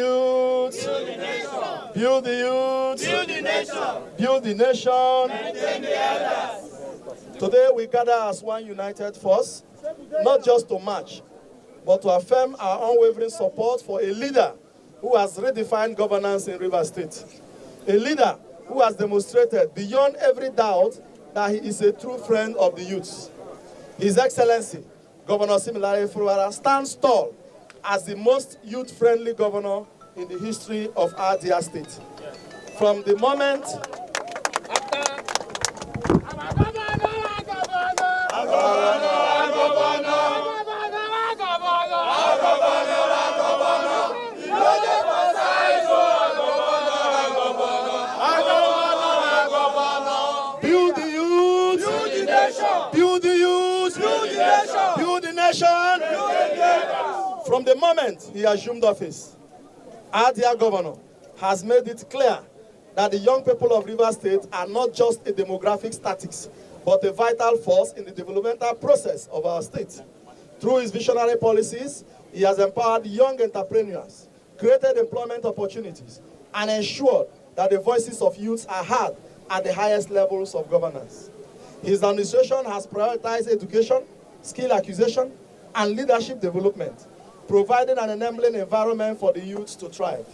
youth. Build the nation. Build the youth. Build the nation. Build the nation. Maintain the elders. Today we gather as one united force, not just to march, but to affirm our unwavering support for a leader who has redefined governance in Rivers State. A leader who has demonstrated beyond every doubt that he is a true friend of the youth. His Excellency, Governor Siminalayi Fubara, stands tall as the most youth-friendly governor in the history of our dear state. From the moment From the moment he assumed office, our dear governor has made it clear that the young people of Rivers State are not just a demographic statistics, but a vital force in the developmental process of our state. Through his visionary policies, he has empowered young entrepreneurs, created employment opportunities, and ensured that the voices of youths are heard at the highest levels of governance. His administration has prioritized education, skill acquisition, and leadership development, providing an enabling environment for the youth to thrive.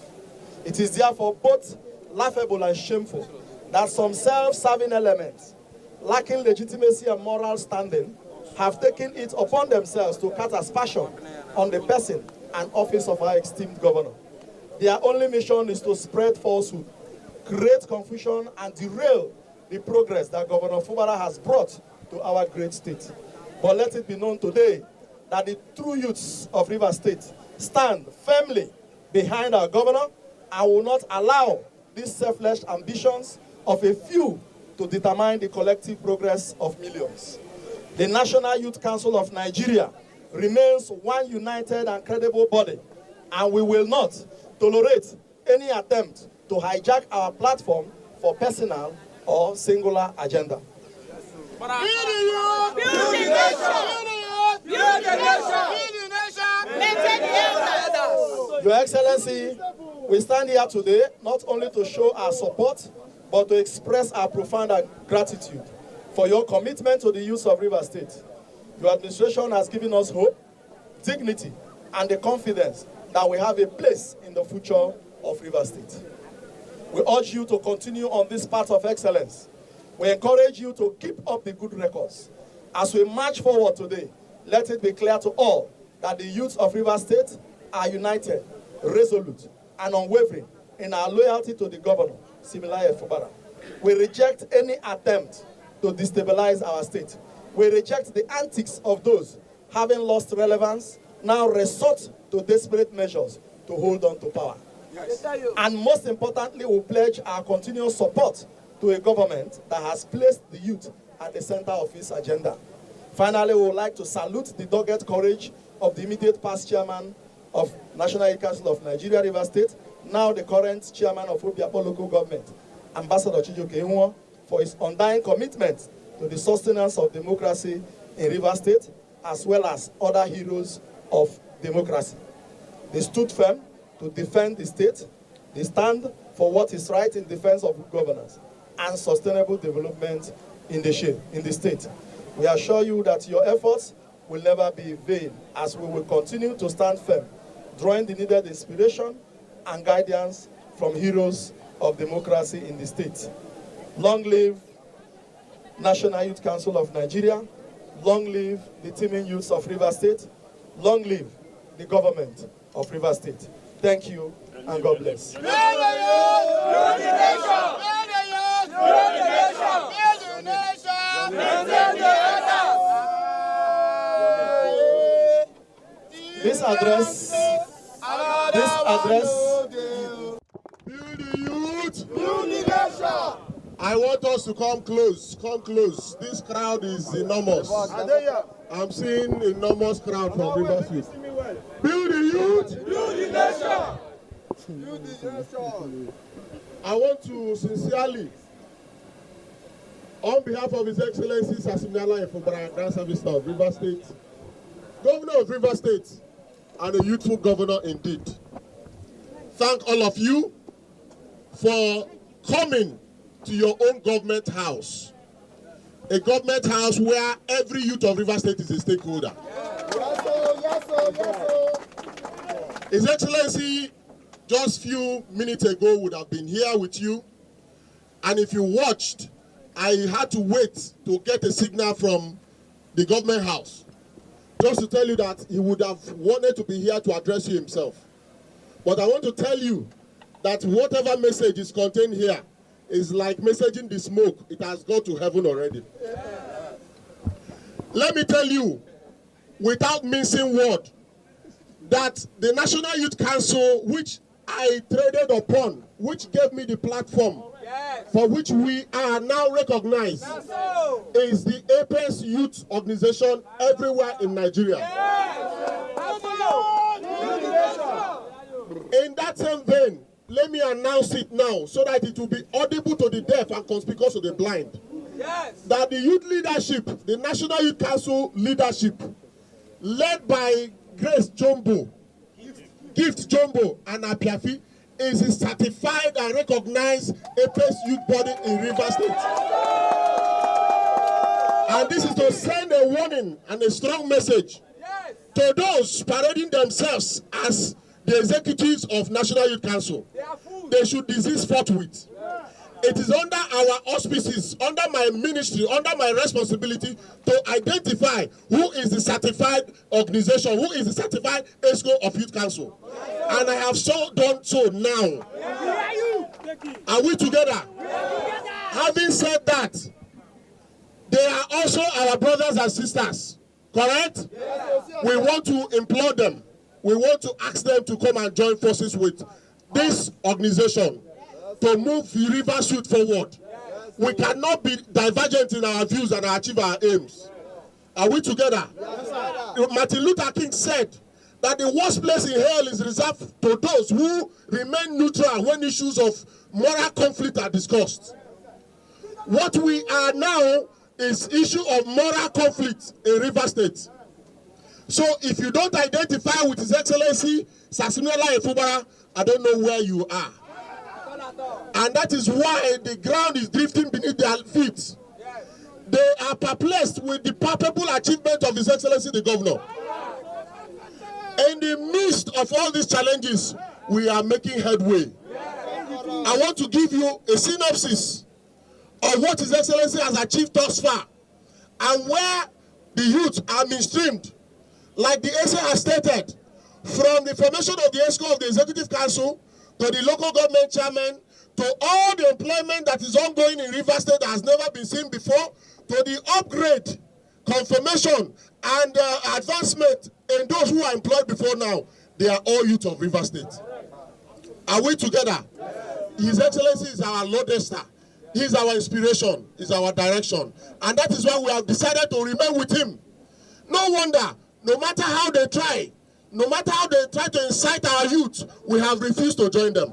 It is therefore both laughable and shameful that some self-serving elements, lacking legitimacy and moral standing, have taken it upon themselves to cast aspersion on the person and office of our esteemed governor. Their only mission is to spread falsehood, create confusion, and derail the progress that Governor Fubara has brought to our great state. But let it be known today that the true youths of Rivers State stand firmly behind our governor and will not allow these selfless ambitions of a few to determine the collective progress of millions. The National Youth Council of Nigeria remains one united and credible body, and we will not tolerate any attempt to hijack our platform for personal or singular agenda. Your Excellency, we stand here today not only to show our support, but to express our profound gratitude for your commitment to the youth of Rivers State. Your administration has given us hope, dignity, and the confidence that we have a place in the future of Rivers State. We urge you to continue on this path of excellence. We encourage you to keep up the good records. As we march forward today, let it be clear to all that the youth of Rivers State are united, resolute, and unwavering in our loyalty to the governor, Siminalayi Fubara. We reject any attempt to destabilize our state. We reject the antics of those having lost relevance, now resort to desperate measures to hold on to power. Yes. And most importantly, we pledge our continuous support to a government that has placed the youth at the center of its agenda. Finally, we would like to salute the dogged courage of the immediate past chairman of National Youth Council of Nigeria, Rivers State, now the current chairman of Apiafi local government, Ambassador Chisom Kenneth Gbali, for his undying commitment to the sustenance of democracy in Rivers State, as well as other heroes of democracy. They stood firm to defend the state. They stand for what is right in defense of good governance and sustainable development in the state. We assure you that your efforts will never be in vain, as we will continue to stand firm, drawing the needed inspiration and guidance from heroes of democracy in the state. Long live National Youth Council of Nigeria. Long live the teeming youths of Rivers State. Long live the government of Rivers State. Thank you, and God bless. This address, build the youth, build the nation. I want us to come close, This crowd is enormous. I'm seeing enormous crowd from Rivers State. Build the youth, build the nation. Build the nation. I want to sincerely, on behalf of His Excellency Siminalayi Fubara, Grand Service of Rivers State, Governor of Rivers State, and a youthful governor indeed, thank all of you for coming to your own government house. A government house where every youth of Rivers State is a stakeholder. Yes, sir. His Excellency, just few minutes ago, would have been here with you. And if you watched, I had to wait to get a signal from the government house, just to tell you that he would have wanted to be here to address you himself. But I want to tell you that whatever message is contained here is like messaging the smoke. It has gone to heaven already. Let me tell you, without mincing word, that the National Youth Council, which I traded upon, which gave me the platform, for which we are now recognized, is the apex youth organization everywhere in Nigeria. In that same vein, let me announce it now so that it will be audible to the deaf and conspicuous to the blind. That the youth leadership, the National Youth Council leadership, led by Gift Jumbo and Apiafi, is a certified and recognized apex youth body in Rivers State. And this is to send a warning and a strong message to those parading themselves as the executives of National Youth Council. They should desist forthwith. It is under our auspices, under my ministry, under my responsibility to identify who is the certified organization, who is the certified ESCO of Youth Council. And I have done so now. Are we together? Having said that, they are also our brothers and sisters, correct? We want to implore them. We want to ask them to come and join forces with this organization to move Rivers Youth forward. We cannot be divergent in our views and achieve our aims. Are we together? Martin Luther King said that the worst place in hell is reserved to those who remain neutral when issues of moral conflict are discussed. What we are now is issue of moral conflict in Rivers State. So if you don't identify with His Excellency Siminalayi Fubara, I don't know where you are. And that is why the ground is drifting beneath their feet. They are perplexed with the palpable achievement of His Excellency the Governor. In the midst of all these challenges, we are making headway. I want to give you a synopsis of what His Excellency has achieved thus far and where the youth are mainstreamed. Like the SA has stated, from the formation of the ESCO of the Executive Council to the local government chairman, to all the employment that is ongoing in Rivers State that has never been seen before, to the upgrade, confirmation, and advancement in those who are employed before now, they are all youth of Rivers State. Are we together? His Excellency is our lodestar. He is our inspiration. He is our direction. And that is why we have decided to remain with him. No wonder, no matter how they try, no matter how they try to incite our youth, we have refused to join them.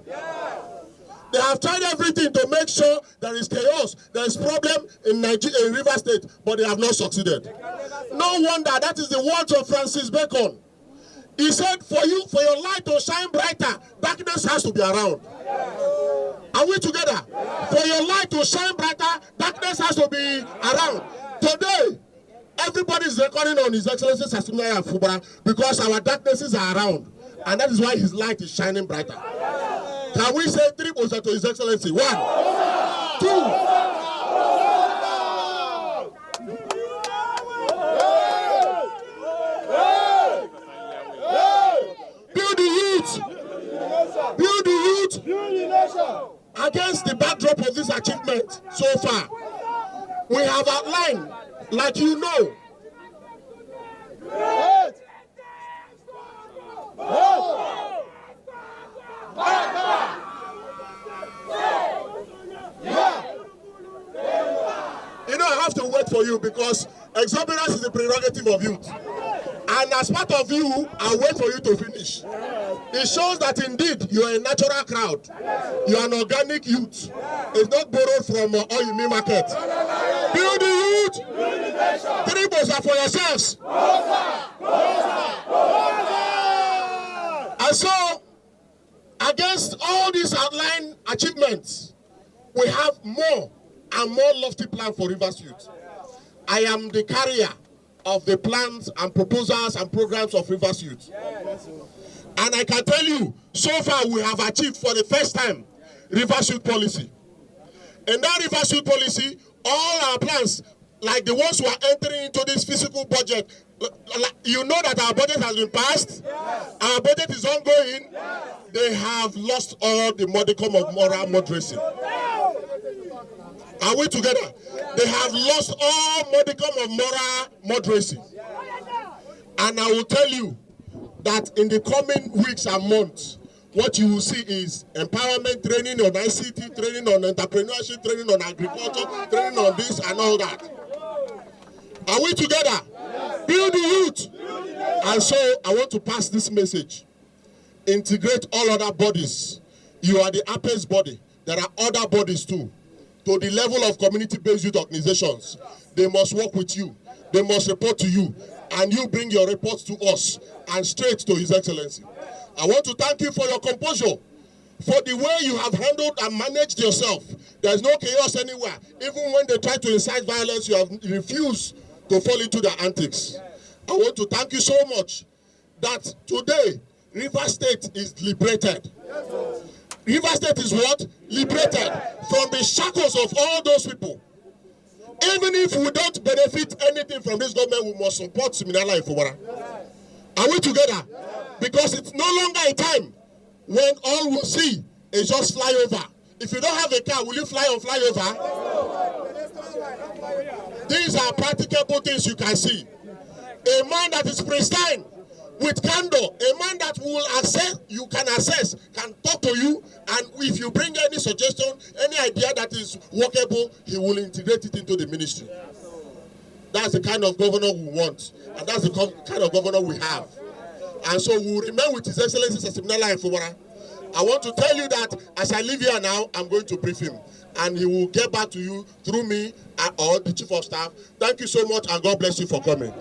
They have tried everything to make sure there is chaos, there is problem in Rivers State, but they have not succeeded. No wonder, that is the words of Francis Bacon. He said, for your light to shine brighter, darkness has to be around. Are we together? For your light to shine brighter, darkness has to be around. Today, everybody is recording on His Excellency Siminalayi Fubara because our darknesses are around. And that is why his light is shining brighter. Can we say 3 to His Excellency? 1, 2. Build the youth. Build the youth. Against the backdrop of this achievement so far, we have outlined, like you know, I have to wait for you because exuberance is the prerogative of youth. And as part of you, I'll wait for you to finish. It shows that indeed you are a natural crowd. You are an organic youth. It's not borrowed from Oyumi market. Build the youth. 3 boats are for yourselves. And so, Against all these outlined achievements, we have more and more lofty plans for Rivers Youth. I am the carrier of the plans and proposals and programs of Rivers Youth. And I can tell you, so far we have achieved for the first time Rivers Youth policy. In that Rivers Youth policy, all our plans, like the ones who are entering into this physical budget, you know that our budget has been passed. Yes. Our budget is ongoing. Yes. They have lost all the modicum of moral moderacy. Are we together? Yes. They have lost all modicum of moral moderacy. Yes. And I will tell you that in the coming weeks and months, what you will see is empowerment training on ICT, training on entrepreneurship, training on agriculture, training on this and all that. Are we together? Yes. Build the youth. And so I want to pass this message. Integrate all other bodies. You are the apex body. There are other bodies too. To the level of community-based youth organizations. They must work with you. They must report to you. And you bring your reports to us and straight to His Excellency. I want to thank you for your composure, for the way you have handled and managed yourself. There's no chaos anywhere. Even when they try to incite violence, you have refused to fall into their antics. I want to thank you so much that today, Rivers State is liberated. Rivers State is what? Liberated from the shackles of all those people. Even if we don't benefit anything from this government, we must support Siminalayi Fubara. Are we together? Because it's no longer a time when all we'll see is just flyover. If you don't have a car, will you fly on flyover? These are practicable things you can see. A man that is pristine, with candor, a man that will assess, you can assess, can talk to you, and if you bring any suggestion, any idea that is workable, he will integrate it into the ministry. That's the kind of governor we want, and that's the kind of governor we have. And so we will remain with His Excellency Siminalayi Fubara. I want to tell you that as I leave here now, I'm going to brief him, and he will get back to you through me or the Chief of Staff. Thank you so much, and God bless you for coming.